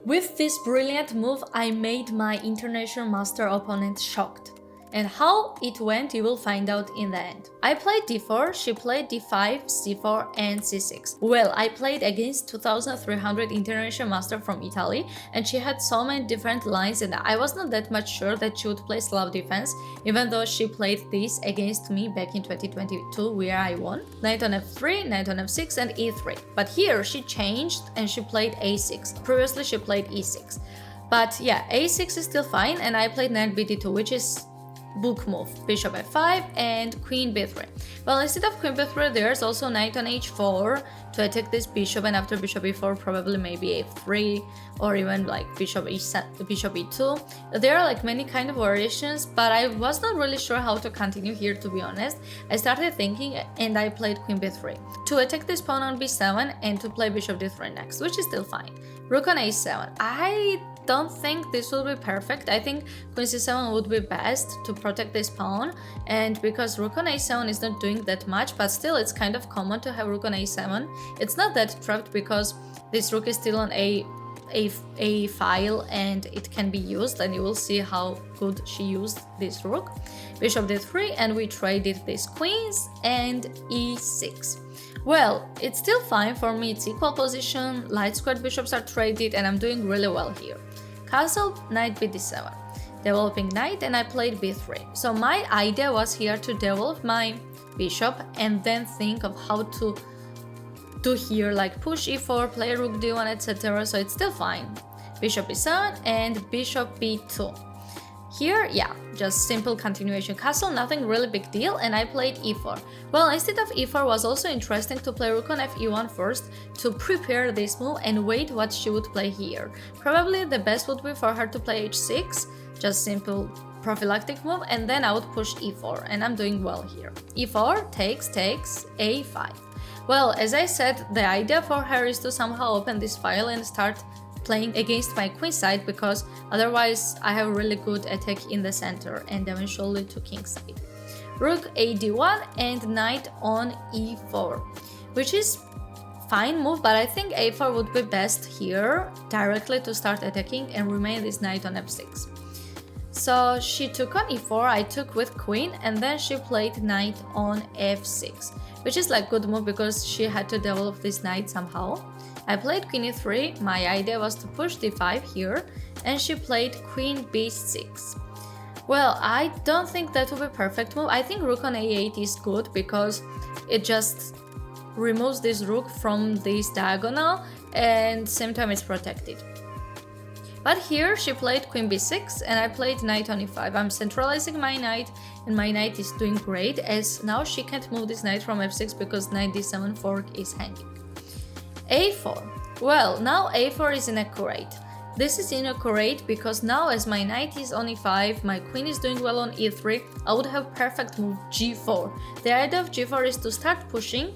With this brilliant move, I made my international master opponent shocked. And how it went, you will find out in the end. I played d4, she played d5, c4 and c6. Well, I played against 2300 international master from Italy and she had so many different lines and I was not that much sure that she would play Slav defense, even though she played this against me back in 2022 where I won. Knight on f3, knight on f6 and e3. But here she changed and she played a6. Previously she played e6. But yeah, a6 is still fine and I played knight bd2, which is book move, bishop f5 and queen b3. Well, instead of queen b3, there's also knight on h4 to attack this bishop, and after bishop e4 probably maybe a3 or even like bishop e2. There are like many kind of variations, but I was not really sure how to continue here, to be honest. I started thinking and I played queen b3 to attack this pawn on b7 and to play bishop d3 next, which is still fine. Rook on a7. I don't think this will be perfect. I think queen c7 would be best to protect this pawn, and because rook on a7 is not doing that much, but still it's kind of common to have rook on a7. It's not that trapped because this rook is still on a file and it can be used, and you will see how good she used this rook. Bishop d3 and we traded these queens and e6. Well, it's still fine for me, it's equal position, light squared bishops are traded and I'm doing really well here. Castle, knight bd7, developing knight and I played b3. So my idea was here to develop my bishop and then think of how to do here, like push e4, play rook d1, etc. So it's still fine. Bishop e7 and bishop b2. Here, yeah, just simple continuation castle, nothing really big deal, and I played e4. Well, instead of e4 was also interesting to play rook on fe1 first to prepare this move and wait what she would play here. Probably the best would be for her to play h6, just simple prophylactic move, and then I would push e4, and I'm doing well here. e4, takes, a5. Well, as I said, the idea for her is to somehow open this file and start playing against my queen side, because otherwise I have a really good attack in the center and eventually to king side. Rook ad1 and knight on e4, which is fine move, but I think a4 would be best here directly to start attacking and remain this knight on f6. So she took on e4, I took with queen, and then she played knight on f6, which is like good move because she had to develop this knight somehow. I played queen e3, my idea was to push d5 here, and she played queen b6. Well, I don't think that would be a perfect move. I think rook on a8 is good because it just removes this rook from this diagonal and same time it's protected. But here she played queen b6 and I played knight on e5. I'm centralizing my knight and my knight is doing great, as now she can't move this knight from f6 because knight d7 fork is hanging. a4. Well, now a4 is inaccurate. This is inaccurate because now as my knight is on e5, my queen is doing well on e3, I would have perfect move g4. The idea of g4 is to start pushing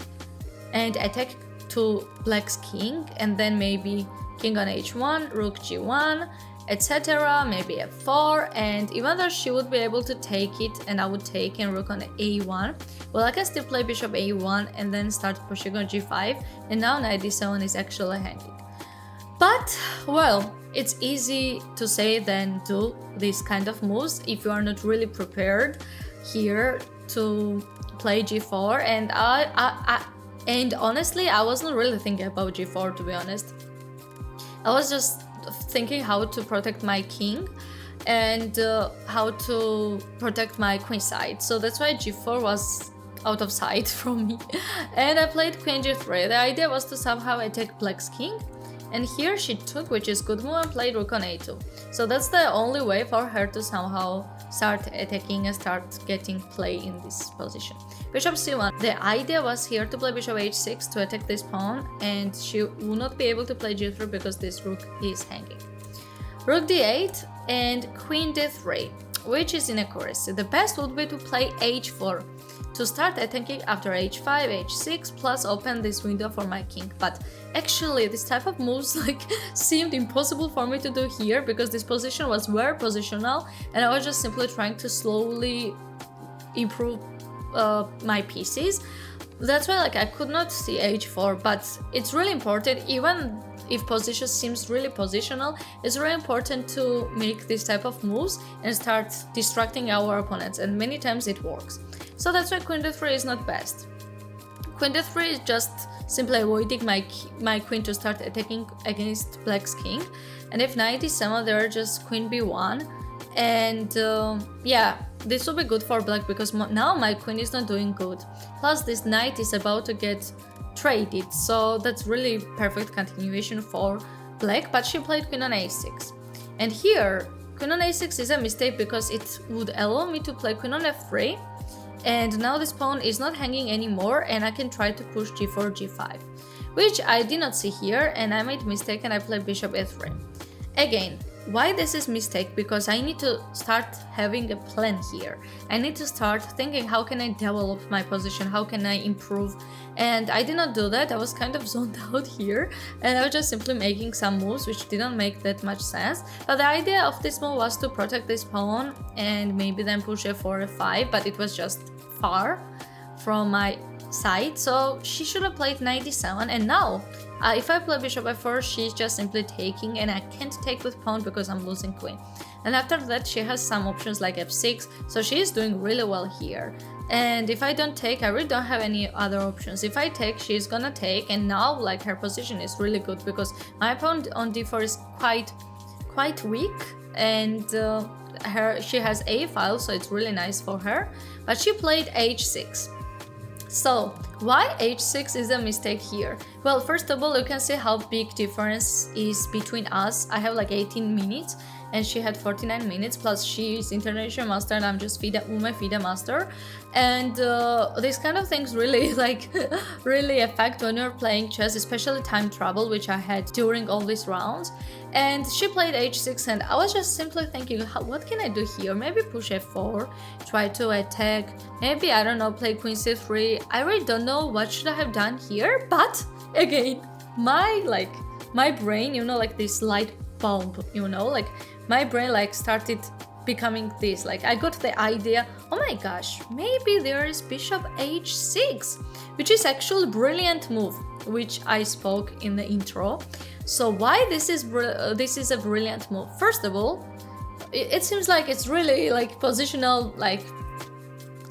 and attack to black's king, and then maybe king on h1, rook g1, etc, maybe f4, and even though she would be able to take it and I would take and rook on a1, well, I can still play bishop a1 and then start pushing on g5, and now knight d7 is actually hanging. But, well, it's easy to say than do these kind of moves if you are not really prepared here to play g4, and honestly, I wasn't really thinking about g4, to be honest. I was just thinking how to protect my king and how to protect my queen side, so that's why g4 was out of sight from me. And I played queen g3. The idea was to somehow attack black's king, and here she took, which is good move, and played rook on a2. So that's the only way for her to somehow start attacking and start getting play in this position. Bishop c1. The idea was here to play bishop h6 to attack this pawn, and she will not be able to play g3 because this rook is hanging. Rook d8 and queen d3, which is inaccuracy. The best would be to play h4 to start attacking after h5, h6, plus open this window for my king. But actually this type of moves seemed impossible for me to do here because this position was very positional and I was just simply trying to slowly improve my pieces. That's why I could not see h4, but it's really important. Even if position seems really positional, it's really important to make this type of moves and start distracting our opponents, and many times it works. So that's why queen d3 is not best. Queen d3 is just simply avoiding my queen to start attacking against black's king, and if knight e7, there are just queen b1, and yeah, this will be good for black because now my queen is not doing good. Plus this knight is about to get traded, so that's really perfect continuation for black, but she played queen on a6. And here, queen on a6 is a mistake because it would allow me to play queen on f3, and now this pawn is not hanging anymore and I can try to push g4, g5, which I did not see here, and I made mistake and I played bishop f3. Again, why this is mistake? Because I need to start having a plan here. I need to start thinking how can I develop my position, how can I improve, and I did not do that. I was kind of zoned out here and I was just simply making some moves which didn't make that much sense. But the idea of this move was to protect this pawn and maybe then push f4, f5, but it was just far from my side, so she should have played knight e7, and now if I play bishop f4, she's just simply taking, and I can't take with pawn because I'm losing queen. And after that she has some options like f6, so she is doing really well here. And if I don't take, I really don't have any other options. If I take, she's gonna take, and now like her position is really good because my pawn on d4 is quite weak, and she has a file, so it's really nice for her. But she played h6. So why h6 is a mistake here? Well, first of all, you can see how big difference is between us. I have like 18 minutes and she had 49 minutes, plus she is international master and I'm just FIDE master. And these kind of things really really affect when you're playing chess, especially time travel, which I had during all these rounds. And she played h6 and I was just simply thinking, what can I do here? Maybe push f4, try to attack, maybe, I don't know, play queen c3. I really don't know what should I have done here, but again, my brain, you know, like this light bulb, you know, like my brain like started becoming this, like I got the idea, oh my gosh, maybe there is bishop h6, which is actually a brilliant move, which I spoke in the intro. So why this is a brilliant move? First of all, it seems like it's really like positional like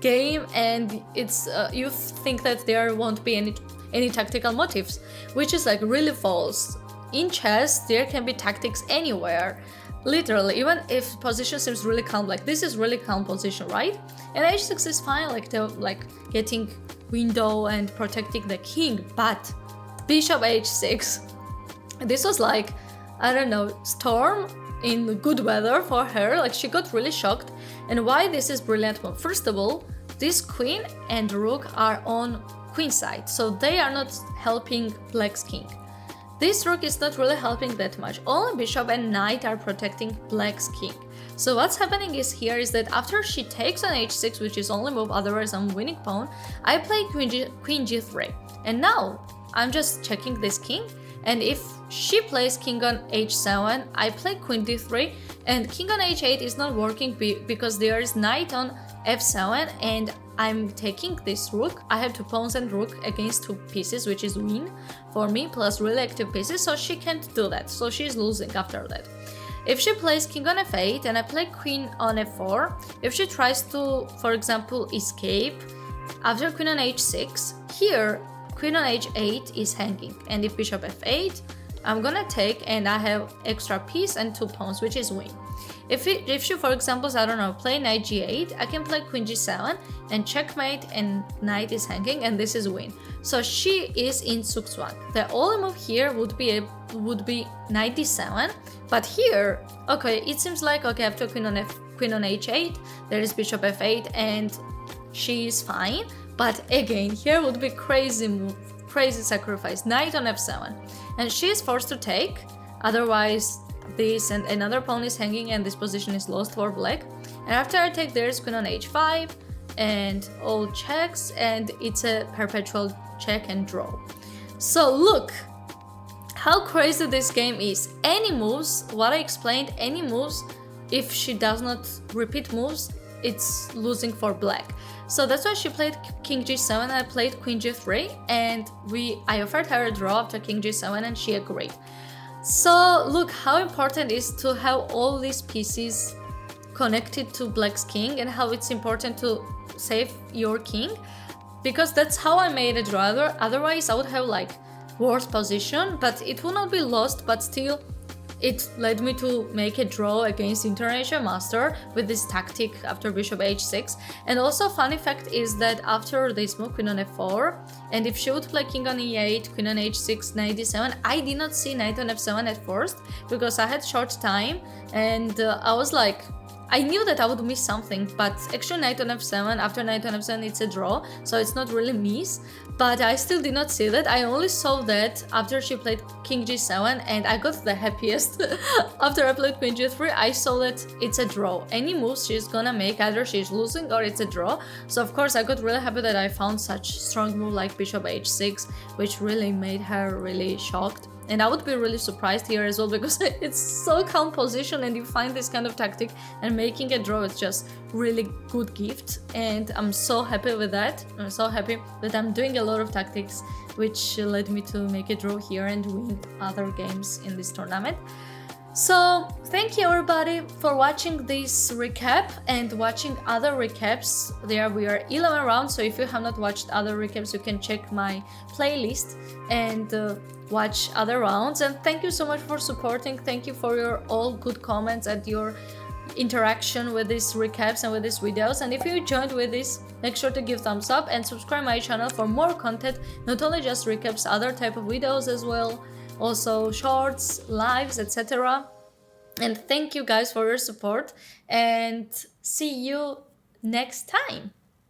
game, and it's you think that there won't be any tactical motives, which is like really false. In chess, there can be tactics anywhere. Literally, even if position seems really calm, like this is really calm position, right? And h6 is fine, like getting window and protecting the king, but bishop h6, this was like, I don't know, storm in good weather for her. Like she got really shocked. And why this is brilliant move? First of all, this queen and rook are on queen side, so they are not helping black's king. This rook is not really helping that much. Only bishop and knight are protecting black's king. So what's happening is that after she takes on h6, which is only move, otherwise I'm winning pawn, I play queen g3. And now I'm just checking this king, and if she plays king on h7, I play queen d3, and king on h8 is not working because there is knight on f7 and I'm taking this rook. I have two pawns and rook against two pieces, which is win for me, plus really active pieces, so she can't do that, so she's losing after that. If she plays king on f8 and I play queen on f4, if she tries to, for example, escape after queen on h6, here queen on h8 is hanging, and if bishop f8, I'm gonna take and I have extra piece and two pawns, which is win. If she, for example, I don't know, play knight g8, I can play queen g7 and checkmate, and knight is hanging, and this is win. So she is in Zugzwang. The only move here would be knight d7, but here, okay, it seems like, okay, after queen on h8, there is bishop f8 and she is fine. But again, here would be crazy move, crazy sacrifice, knight on f7, and she is forced to take, otherwise this and another pawn is hanging and this position is lost for black. And after I take, there's queen on h5 and all checks, and it's a perpetual check and draw. So look how crazy this game is. Any moves, what I explained, any moves, if she does not repeat moves, it's losing for black. So that's why she played king g7, I played queen g3, and I offered her a draw after king g7 and she agreed. So look how important it is to have all these pieces connected to Black's king, and how it's important to save your king, because that's how I made a draw. Otherwise I would have like worse position, but it will not be lost, but still it led me to make a draw against International Master with this tactic after bishop h6. And also funny fact is that after this move, queen on f4, and if she would play king on e8, queen on h6, knight d7, I did not see knight on f7 at first because I had short time, and I was like, I knew that I would miss something, but actually knight on f7, after knight on f7 it's a draw, so it's not really miss, but I still did not see that. I only saw that after she played king g7, and I got the happiest. After I played queen g3, I saw that it's a draw. Any moves she's gonna make, either she's losing or it's a draw. So of course I got really happy that I found such strong move like bishop h6, which really made her really shocked. And I would be really surprised here as well, because it's so calm position, and you find this kind of tactic, and making a draw is just really good gift. And I'm so happy with that. I'm so happy that I'm doing a lot of tactics which led me to make a draw here and win other games in this tournament. So thank you everybody for watching this recap and watching other recaps. There we are 11 rounds, so if you have not watched other recaps, you can check my playlist and watch other rounds. And thank you so much for supporting. Thank you for your all good comments and your interaction with these recaps and with these videos. And if you enjoyed with this, make sure to give thumbs up and subscribe my channel for more content, not only just recaps, other type of videos as well, also shorts, lives, etc. And thank you guys for your support, and see you next time.